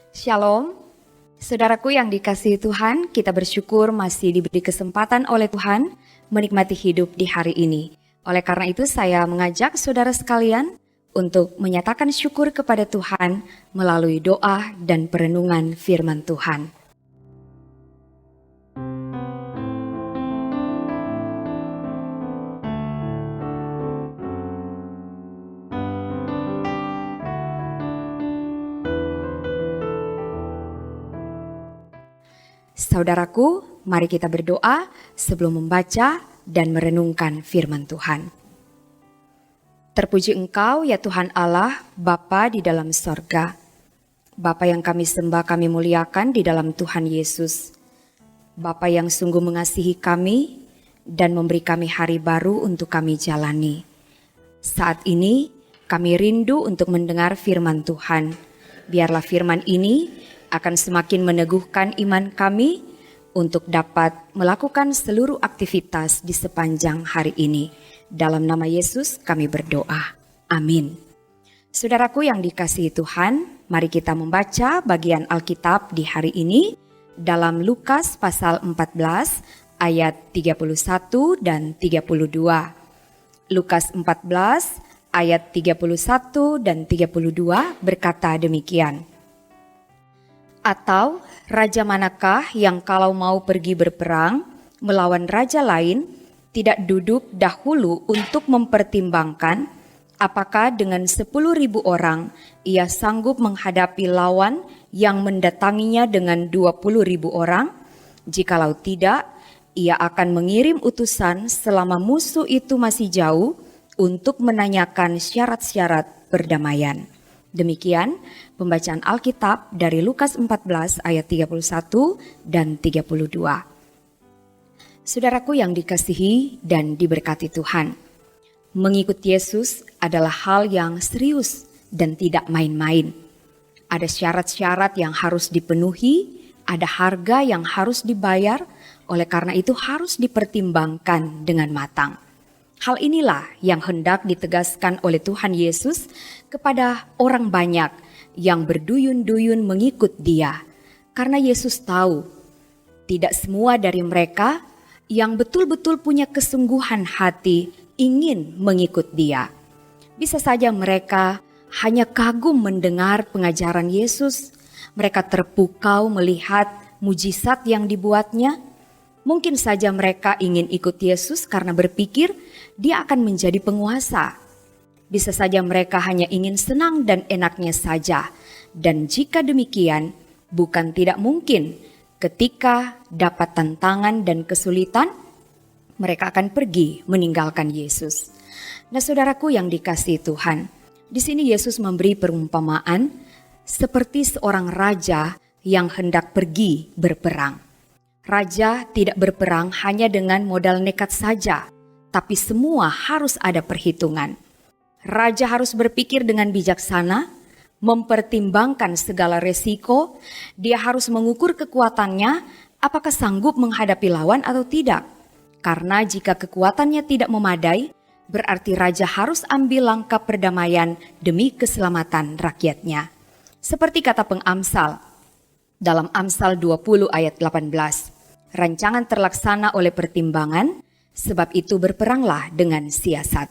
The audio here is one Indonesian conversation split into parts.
Shalom, saudaraku yang dikasihi Tuhan, kita bersyukur masih diberi kesempatan oleh Tuhan menikmati hidup di hari ini. Oleh karena itu saya mengajak saudara sekalian untuk menyatakan syukur kepada Tuhan melalui doa dan perenungan firman Tuhan. Saudaraku, mari kita berdoa sebelum membaca dan merenungkan firman Tuhan. Terpuji Engkau ya Tuhan Allah, Bapa di dalam sorga. Bapa yang kami sembah, kami muliakan di dalam Tuhan Yesus. Bapa yang sungguh mengasihi kami dan memberi kami hari baru untuk kami jalani. Saat ini kami rindu untuk mendengar firman Tuhan. Biarlah firman ini akan semakin meneguhkan iman kami untuk dapat melakukan seluruh aktivitas di sepanjang hari ini. Dalam nama Yesus kami berdoa. Amin. Saudaraku yang dikasihi Tuhan, mari kita membaca bagian Alkitab di hari ini dalam Lukas pasal 14 ayat 31 dan 32. Lukas 14 ayat 31 dan 32 berkata demikian. Atau raja manakah yang kalau mau pergi berperang melawan raja lain tidak duduk dahulu untuk mempertimbangkan apakah dengan 10.000 orang ia sanggup menghadapi lawan yang mendatanginya dengan 20.000 orang? Jikalau tidak, ia akan mengirim utusan selama musuh itu masih jauh untuk menanyakan syarat-syarat perdamaian. Demikian pembacaan Alkitab dari Lukas 14 ayat 31 dan 32. Saudaraku yang dikasihi dan diberkati Tuhan, mengikut Yesus adalah hal yang serius dan tidak main-main. Ada syarat-syarat yang harus dipenuhi, ada harga yang harus dibayar, oleh karena itu harus dipertimbangkan dengan matang. Hal inilah yang hendak ditegaskan oleh Tuhan Yesus kepada orang banyak yang berduyun-duyun mengikut Dia. Karena Yesus tahu, tidak semua dari mereka yang betul-betul punya kesungguhan hati ingin mengikut Dia. Bisa saja mereka hanya kagum mendengar pengajaran Yesus, mereka terpukau melihat mujizat yang dibuatnya. Mungkin saja mereka ingin ikut Yesus karena berpikir Dia akan menjadi penguasa. Bisa saja mereka hanya ingin senang dan enaknya saja. Dan jika demikian, bukan tidak mungkin ketika dapat tantangan dan kesulitan, mereka akan pergi meninggalkan Yesus. Nah, saudaraku yang dikasihi Tuhan, di sini Yesus memberi perumpamaan seperti seorang raja yang hendak pergi berperang. Raja tidak berperang hanya dengan modal nekat saja, tapi semua harus ada perhitungan. Raja harus berpikir dengan bijaksana, mempertimbangkan segala resiko. Dia harus mengukur kekuatannya, apakah sanggup menghadapi lawan atau tidak. Karena jika kekuatannya tidak memadai, berarti raja harus ambil langkah perdamaian demi keselamatan rakyatnya. Seperti kata pengamsal dalam Amsal 20 ayat 18. Rancangan terlaksana oleh pertimbangan, sebab itu berperanglah dengan siasat.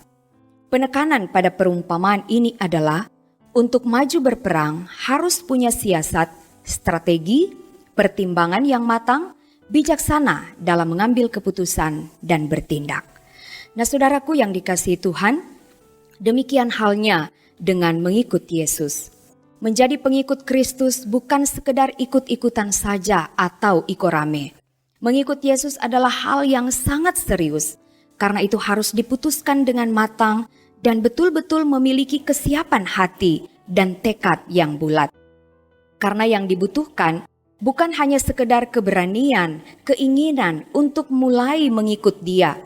Penekanan pada perumpamaan ini adalah untuk maju berperang harus punya siasat, strategi, pertimbangan yang matang, bijaksana dalam mengambil keputusan dan bertindak. Nah, saudaraku yang dikasihi Tuhan, demikian halnya dengan mengikut Yesus. Menjadi pengikut Kristus bukan sekedar ikut-ikutan saja atau ikorame. Mengikut Yesus adalah hal yang sangat serius, karena itu harus diputuskan dengan matang dan betul-betul memiliki kesiapan hati dan tekad yang bulat. Karena yang dibutuhkan bukan hanya sekedar keberanian, keinginan untuk mulai mengikut Dia,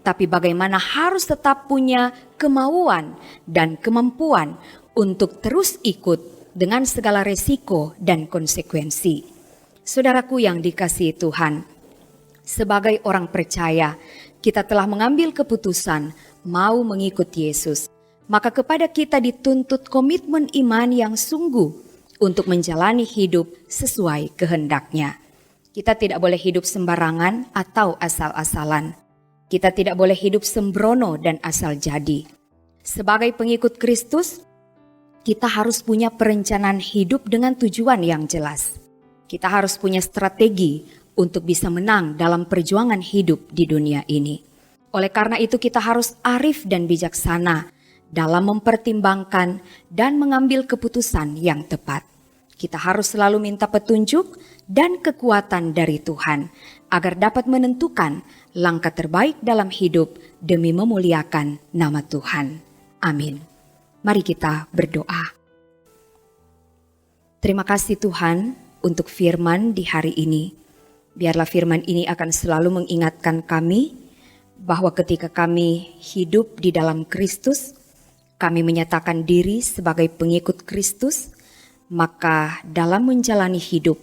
tapi bagaimana harus tetap punya kemauan dan kemampuan untuk terus ikut dengan segala resiko dan konsekuensi. Saudaraku yang dikasihi Tuhan, sebagai orang percaya, kita telah mengambil keputusan mau mengikut Yesus. Maka kepada kita dituntut komitmen iman yang sungguh untuk menjalani hidup sesuai kehendak-Nya. Kita tidak boleh hidup sembarangan atau asal-asalan. Kita tidak boleh hidup sembrono dan asal jadi. Sebagai pengikut Kristus, kita harus punya perencanaan hidup dengan tujuan yang jelas. Kita harus punya strategi untuk bisa menang dalam perjuangan hidup di dunia ini. Oleh karena itu kita harus arif dan bijaksana dalam mempertimbangkan dan mengambil keputusan yang tepat. Kita harus selalu minta petunjuk dan kekuatan dari Tuhan agar dapat menentukan langkah terbaik dalam hidup demi memuliakan nama Tuhan. Amin. Mari kita berdoa. Terima kasih Tuhan untuk firman di hari ini. Biarlah firman ini akan selalu mengingatkan kami bahwa ketika kami hidup di dalam Kristus, kami menyatakan diri sebagai pengikut Kristus, maka dalam menjalani hidup,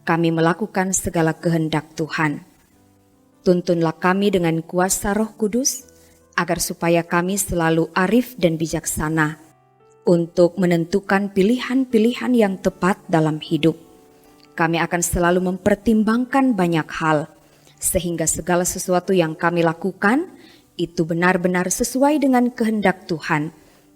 kami melakukan segala kehendak Tuhan. Tuntunlah kami dengan kuasa Roh Kudus, agar supaya kami selalu arif dan bijaksana untuk menentukan pilihan-pilihan yang tepat dalam hidup. Kami akan selalu mempertimbangkan banyak hal, sehingga segala sesuatu yang kami lakukan itu benar-benar sesuai dengan kehendak Tuhan,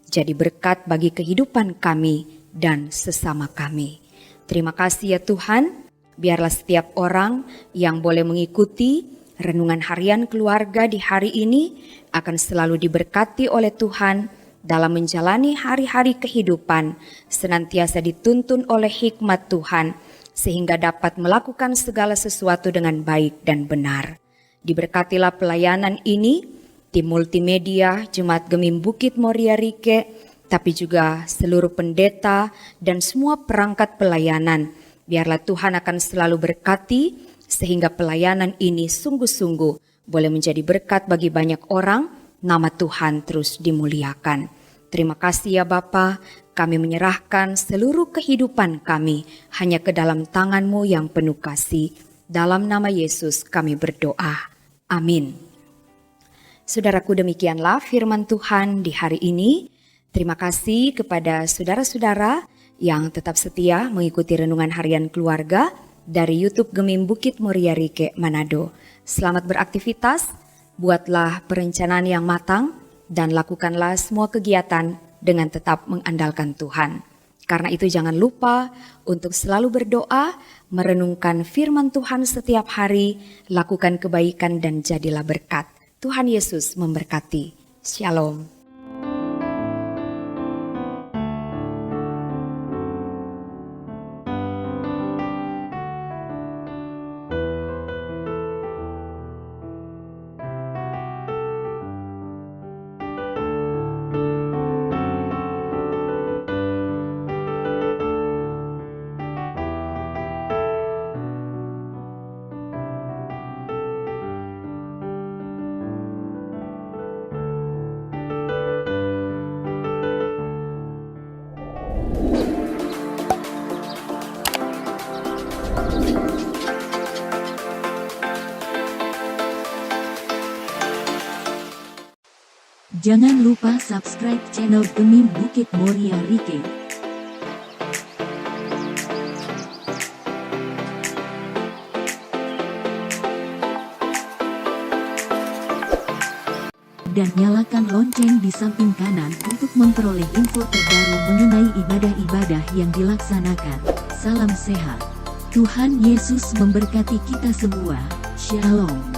jadi berkat bagi kehidupan kami dan sesama kami. Terima kasih ya Tuhan, biarlah setiap orang yang boleh mengikuti renungan harian keluarga di hari ini akan selalu diberkati oleh Tuhan dalam menjalani hari-hari kehidupan, senantiasa dituntun oleh hikmat Tuhan, sehingga dapat melakukan segala sesuatu dengan baik dan benar. Diberkatilah pelayanan ini, tim multimedia Jemaat Gemim Bukit Moria Rike, tapi juga seluruh pendeta dan semua perangkat pelayanan. Biarlah Tuhan akan selalu berkati sehingga pelayanan ini sungguh-sungguh boleh menjadi berkat bagi banyak orang, nama Tuhan terus dimuliakan. Terima kasih ya Bapa, kami menyerahkan seluruh kehidupan kami hanya ke dalam tangan-Mu yang penuh kasih. Dalam nama Yesus kami berdoa. Amin. Saudaraku, demikianlah firman Tuhan di hari ini. Terima kasih kepada saudara-saudara yang tetap setia mengikuti renungan harian keluarga dari YouTube Gemim Bukit Moria Rike Manado. Selamat beraktivitas, buatlah perencanaan yang matang dan lakukanlah semua kegiatan dengan tetap mengandalkan Tuhan. Karena itu jangan lupa untuk selalu berdoa, merenungkan firman Tuhan setiap hari, lakukan kebaikan dan jadilah berkat. Tuhan Yesus memberkati. Shalom. Jangan lupa subscribe channel Gemim Bukit Moria Rike. Dan nyalakan lonceng di samping kanan untuk memperoleh info terbaru mengenai ibadah-ibadah yang dilaksanakan. Salam sehat. Tuhan Yesus memberkati kita semua. Shalom.